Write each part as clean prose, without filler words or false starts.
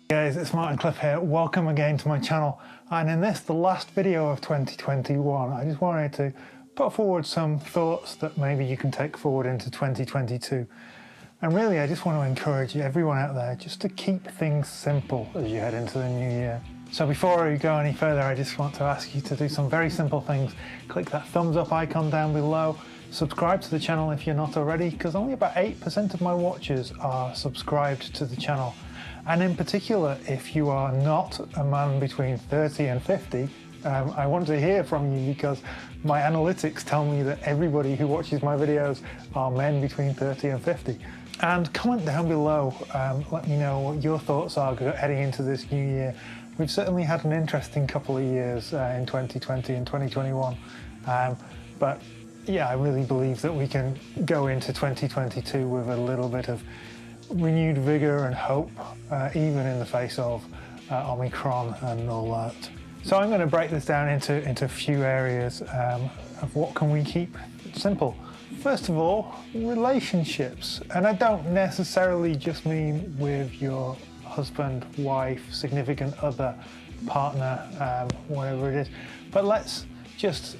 Guys, it's Martin Cliffe here. Welcome again to my channel. And in this, the last video of 2021, I just wanted to put forward some thoughts that maybe you can take forward into 2022. And really, I just want to encourage everyone out there just to keep things simple as you head into the new year. So before we go any further, I just want to ask you to do some very simple things. Click that thumbs up icon down below. Subscribe to the channel if you're not already, because only about 8% of my watchers are subscribed to the channel. And in particular, if you are not a man between 30 and 50, I want to hear from you, because my analytics tell me that everybody who watches my videos are men between 30 and 50. And comment down below, let me know what your thoughts are heading into this new year. We've certainly had an interesting couple of years in 2020 and 2021, but yeah, I really believe that we can go into 2022 with a little bit of renewed vigour and hope, even in the face of Omicron and all that. So I'm going to break this down into a few areas of what can we keep simple. First of all, relationships. And I don't necessarily just mean with your husband, wife, significant other, partner, whatever it is. But let's just,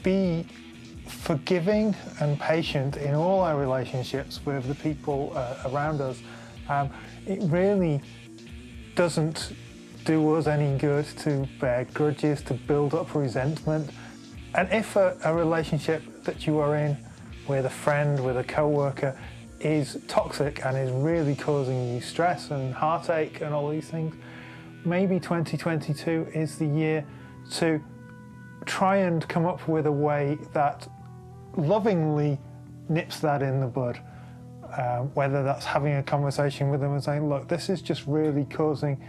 be forgiving and patient in all our relationships with the people around us. It really doesn't do us any good to bear grudges, to build up resentment. And if a relationship that you are in with a friend, with a co-worker, is toxic and is really causing you stress and heartache and all these things, maybe 2022 is the year to try and come up with a way that lovingly nips that in the bud. Whether that's having a conversation with them and saying, look, this is just really causing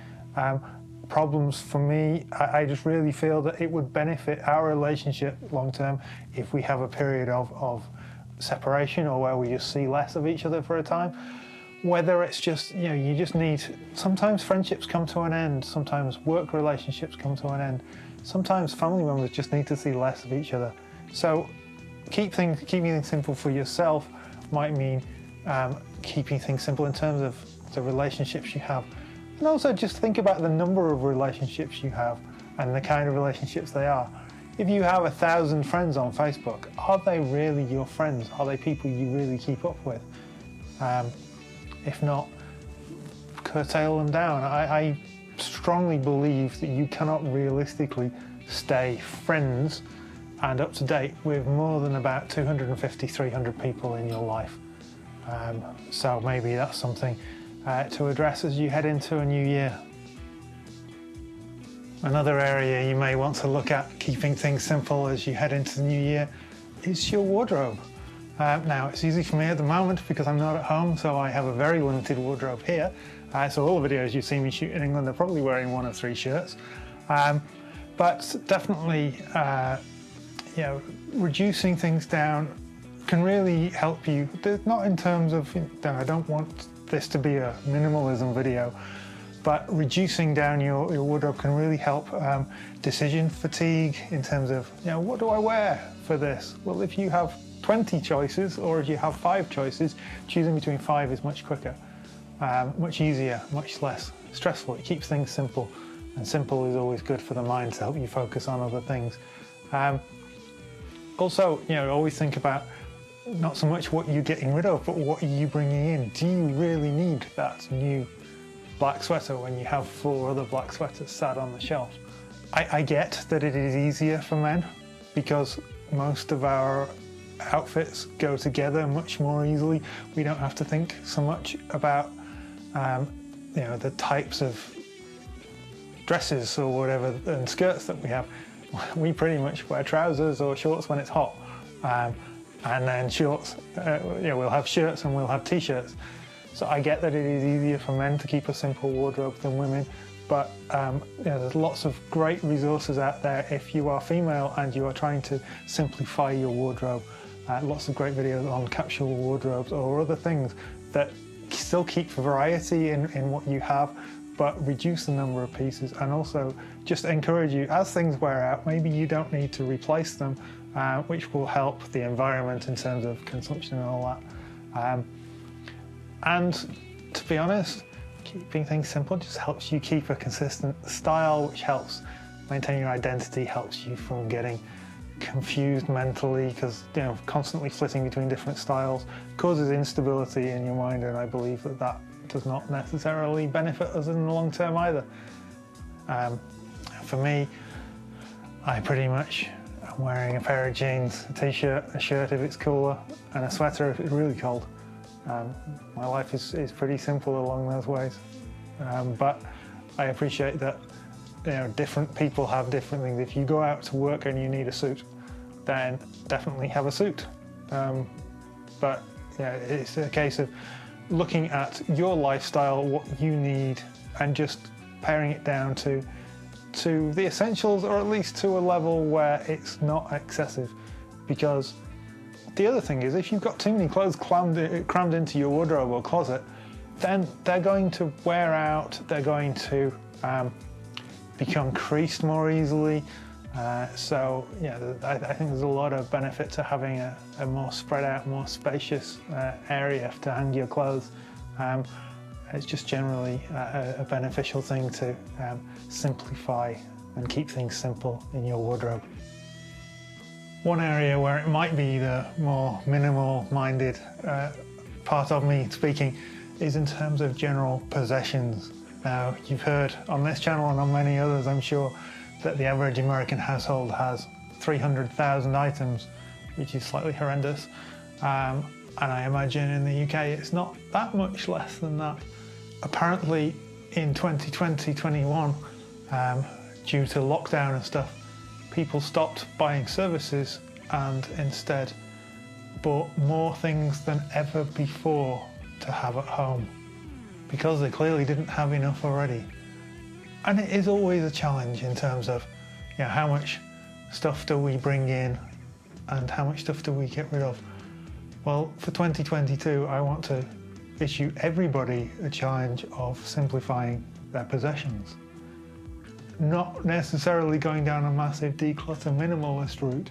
problems for me. I just really feel that it would benefit our relationship long term if we have a period of separation, or where we just see less of each other for a time. Whether it's just, you just need, sometimes friendships come to an end, sometimes work relationships come to an end, sometimes family members just need to see less of each other. So keeping things simple for yourself might mean keeping things simple in terms of the relationships you have. And also just think about the number of relationships you have and the kind of relationships they are. If you have 1,000 friends on Facebook, are they really your friends? Are they people you really keep up with? If not, curtail them down. I strongly believe that you cannot realistically stay friends and up to date with more than about 250, 300 people in your life. So maybe that's something to address as you head into a new year. Another area you may want to look at keeping things simple as you head into the new year is your wardrobe. Now, it's easy for me at the moment because I'm not at home, so I have a very limited wardrobe here. So all the videos you see me shoot in England are probably wearing one of 3 shirts. But definitely, reducing things down can really help you. Not in terms of, I don't want this to be a minimalism video, but reducing down your wardrobe can really help decision fatigue in terms of, what do I wear for this? Well, if you have 20 choices, or if you have 5 choices, choosing between 5 is much quicker, much easier, much less stressful. It keeps things simple, and simple is always good for the mind to help you focus on other things. Also, always think about not so much what you're getting rid of, but what are you bringing in? Do you really need that new black sweater when you have 4 other black sweaters sat on the shelf? I get that it is easier for men because most of our outfits go together much more easily. We don't have to think so much about the types of dresses or whatever and skirts that we have. We pretty much wear trousers or shorts when it's hot, and then shorts. We'll have shirts and we'll have t-shirts. So I get that it is easier for men to keep a simple wardrobe than women, but there's lots of great resources out there if you are female and you are trying to simplify your wardrobe. Lots of great videos on capsule wardrobes or other things that still keep variety in what you have, but reduce the number of pieces, and also just encourage you, as things wear out, maybe you don't need to replace them, which will help the environment in terms of consumption and all that. And to be honest, keeping things simple just helps you keep a consistent style, which helps maintain your identity, helps you from getting confused mentally, because constantly flitting between different styles causes instability in your mind, and I believe that does not necessarily benefit us in the long term either. For me, I pretty much am wearing a pair of jeans, a t-shirt, a shirt if it's cooler, and a sweater if it's really cold. My life is pretty simple along those ways, but I appreciate that different people have different things. If you go out to work and you need a suit, then definitely have a suit. But it's a case of looking at your lifestyle, what you need, and just paring it down to the essentials, or at least to a level where it's not excessive. Because the other thing is, if you've got too many clothes crammed into your wardrobe or closet, then they're going to wear out, they're going to become creased more easily. So I think there's a lot of benefit to having a more spread out, more spacious area to hang your clothes. It's just generally a beneficial thing to simplify and keep things simple in your wardrobe. One area where it might be the more minimal-minded part of me speaking is in terms of general possessions. Now, you've heard on this channel and on many others, I'm sure, that the average American household has 300,000 items, which is slightly horrendous. And I imagine in the UK it's not that much less than that. Apparently in 2020-21, due to lockdown and stuff, people stopped buying services and instead bought more things than ever before to have at home, because they clearly didn't have enough already. And it is always a challenge in terms of how much stuff do we bring in and how much stuff do we get rid of. Well, for 2022, I want to issue everybody a challenge of simplifying their possessions. Not necessarily going down a massive declutter minimalist route,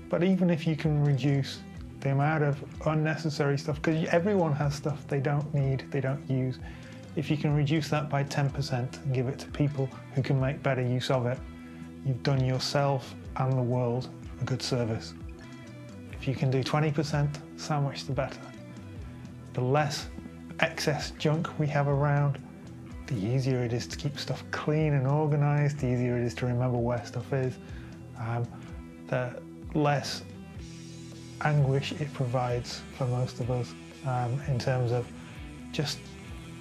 but even if you can reduce the amount of unnecessary stuff, because everyone has stuff they don't need, they don't use. If you can reduce that by 10% and give it to people who can make better use of it, you've done yourself and the world a good service. If you can do 20%, so much the better. The less excess junk we have around, the easier it is to keep stuff clean and organised, the easier it is to remember where stuff is, the less anguish it provides for most of us in terms of just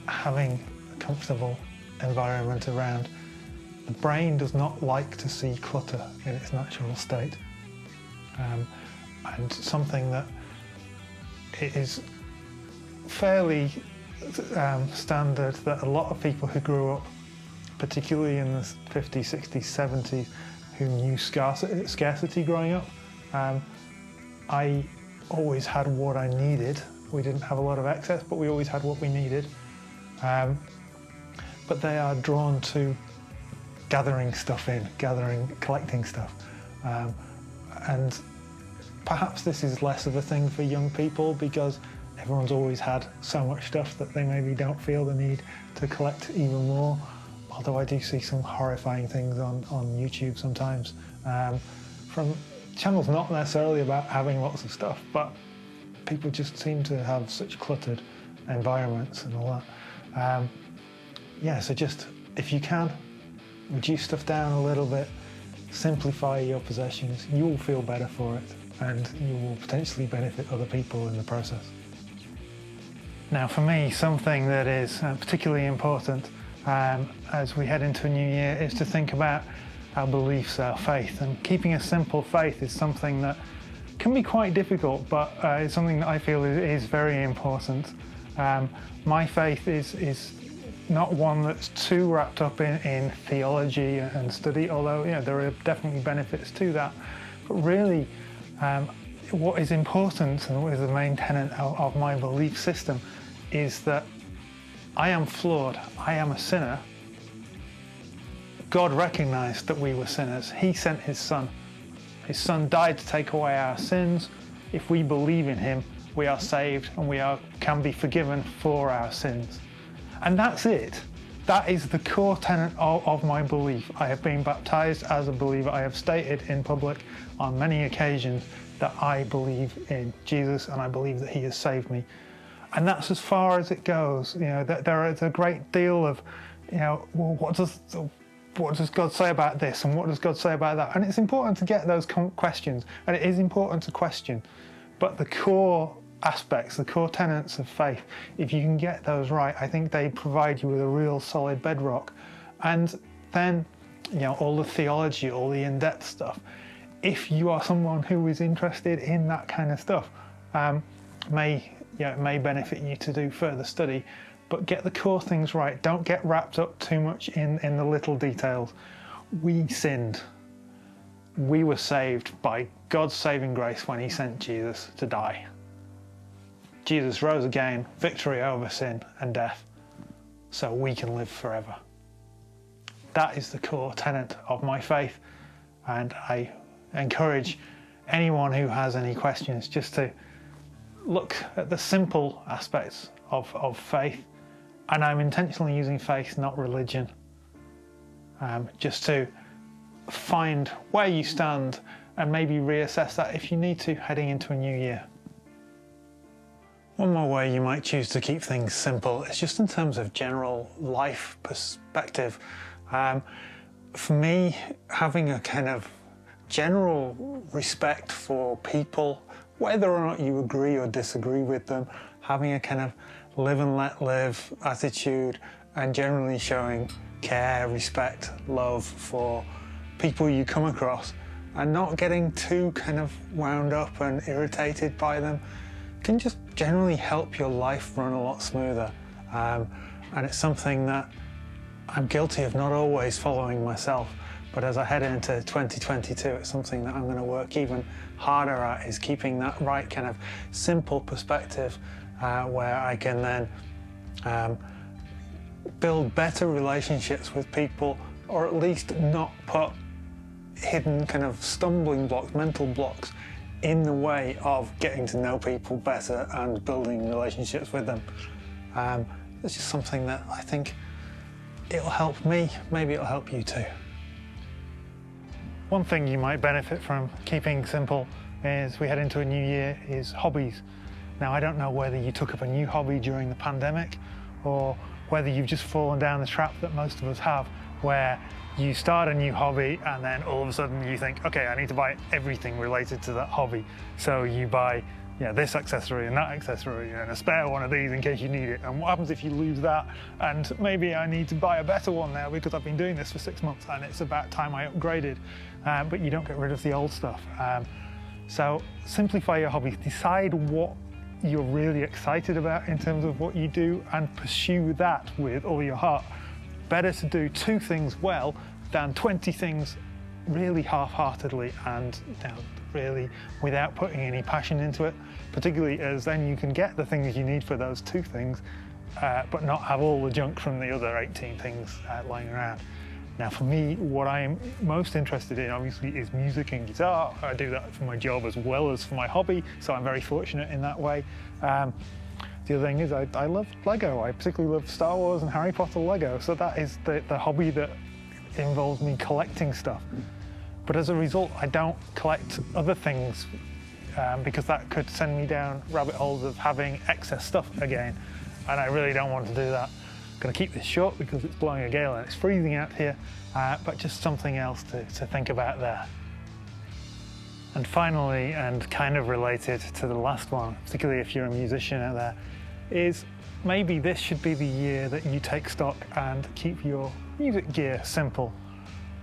having a comfortable environment around. The brain does not like to see clutter in its natural state, and something that it is fairly standard that a lot of people who grew up, particularly in the 50s, 60s, 70s, who knew scarcity growing up. I always had what I needed. We didn't have a lot of excess, but we always had what we needed. But they are drawn to gathering stuff in, collecting stuff. And perhaps this is less of a thing for young people because everyone's always had so much stuff that they maybe don't feel the need to collect even more. Although I do see some horrifying things on YouTube sometimes from channels not necessarily about having lots of stuff, but people just seem to have such cluttered environments and all that. So just, if you can, reduce stuff down a little bit, simplify your possessions, you will feel better for it, and you will potentially benefit other people in the process. Now for me, something that is particularly important as we head into a new year is to think about our beliefs, our faith, and keeping a simple faith is something that can be quite difficult, but it's something that I feel is very important. My faith is not one that's too wrapped up in theology and study, although there are definitely benefits to that. But really, what is important and what is the main tenet of my belief system is that I am flawed, I am a sinner. God recognized that we were sinners. He sent his son. His son died to take away our sins. If we believe in him, we are saved and we can be forgiven for our sins. And that's it. That is the core tenet of my belief. I have been baptized as a believer. I have stated in public on many occasions that I believe in Jesus and I believe that he has saved me. And that's as far as it goes. You know, that there is a great deal of, you know, well, what does God say about this and what does God say about that? And it's important to get those questions, and it is important to question. But the core aspects, the core tenets of faith, if you can get those right, I think they provide you with a real solid bedrock. And then, you know, all the theology, all the in-depth stuff, if you are someone who is interested in that kind of stuff, may benefit you to do further study. But get the core things right. Don't get wrapped up too much in the little details. We sinned. We were saved by God's saving grace when he sent Jesus to die. Jesus rose again, victory over sin and death, so we can live forever. That is the core tenet of my faith, and I encourage anyone who has any questions just to look at the simple aspects of faith. And I'm intentionally using faith, not religion, just to find where you stand and maybe reassess that if you need to heading into a new year. One more way you might choose to keep things simple is just in terms of general life perspective. For me, having a kind of general respect for people, whether or not you agree or disagree with them, having a kind of live and let live attitude, and generally showing care, respect, love for people you come across, and not getting too kind of wound up and irritated by them, can just generally help your life run a lot smoother. And it's something that I'm guilty of not always following myself, but as I head into 2022, it's something that I'm going to work even harder at, is keeping that right kind of simple perspective, where I can then build better relationships with people, or at least not put hidden kind of stumbling blocks, mental blocks, in the way of getting to know people better and building relationships with them. It's just something that I think it'll help me, maybe it'll help you too. One thing you might benefit from keeping simple as we head into a new year is hobbies. Now, I don't know whether you took up a new hobby during the pandemic or whether you've just fallen down the trap that most of us have, where you start a new hobby and then all of a sudden you think, okay, I need to buy everything related to that hobby. So you buy this accessory and that accessory and a spare one of these in case you need it. And what happens if you lose that? And maybe I need to buy a better one now because I've been doing this for 6 months and it's about time I upgraded. But you don't get rid of the old stuff. So simplify your hobbies. Decide what you're really excited about in terms of what you do and pursue that with all your heart. Better to do 2 things well than 20 things really half-heartedly and really without putting any passion into it, particularly as then you can get the things you need for those 2 things, but not have all the junk from the other 18 things lying around. Now for me, what I am most interested in obviously is music and guitar. I do that for my job as well as for my hobby, so I'm very fortunate in that way. The other thing is I love Lego. I particularly love Star Wars and Harry Potter Lego, so that is the hobby that involves me collecting stuff. But as a result, I don't collect other things because that could send me down rabbit holes of having excess stuff again, and I really don't want to do that. I'm going to keep this short because it's blowing a gale and it's freezing out here, but just something else to think about there. And finally, and kind of related to the last one, particularly if you're a musician out there, is maybe this should be the year that you take stock and keep your music gear simple.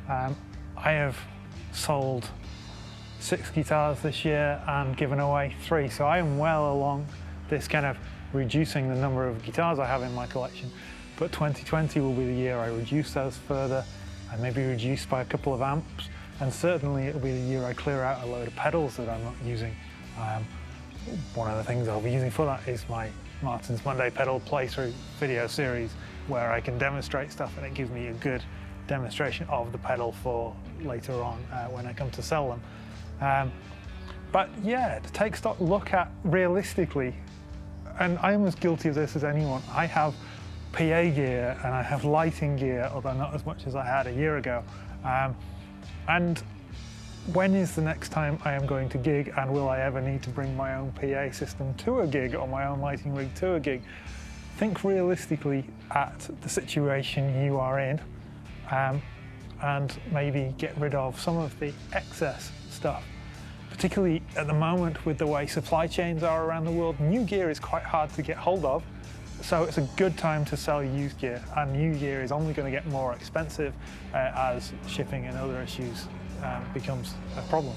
I have sold 6 guitars this year and given away 3, so I am well along this kind of reducing the number of guitars I have in my collection. But 2020 will be the year I reduce those further, and maybe reduce by a couple of amps, and certainly it'll be the year I clear out a load of pedals that I'm not using. One of the things I'll be using for that is my Martin's Monday pedal playthrough video series, where I can demonstrate stuff and it gives me a good demonstration of the pedal for later on when I come to sell them. But yeah, to take stock, look at realistically, and I'm as guilty of this as anyone. I have PA gear and I have lighting gear, although not as much as I had a year ago. And when is the next time I am going to gig, and will I ever need to bring my own PA system to a gig or my own lighting rig to a gig? Think realistically at the situation you are in, and maybe get rid of some of the excess stuff. Particularly at the moment with the way supply chains are around the world, new gear is quite hard to get hold of. So it's a good time to sell used gear, and new gear is only going to get more expensive as shipping and other issues becomes a problem.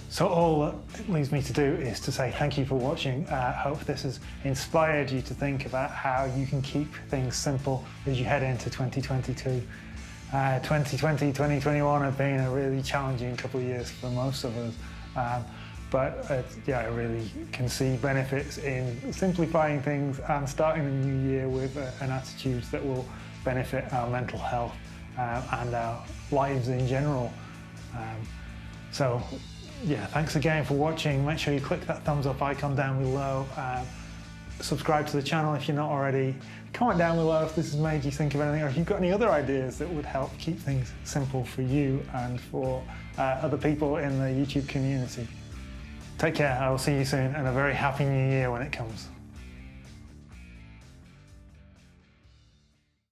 So all that it leaves me to do is to say thank you for watching. Hope this has inspired you to think about how you can keep things simple as you head into 2022. 2020, 2021 have been a really challenging couple of years for most of us. But yeah, I really can see benefits in simplifying things and starting the new year with an attitude that will benefit our mental health and our lives in general. So yeah, thanks again for watching. Make sure you click that thumbs up icon down below. Subscribe to the channel if you're not already. Comment down below if this has made you think of anything, or if you've got any other ideas that would help keep things simple for you and for other people in the YouTube community. Take care, I will see you soon, and a very happy new year when it comes.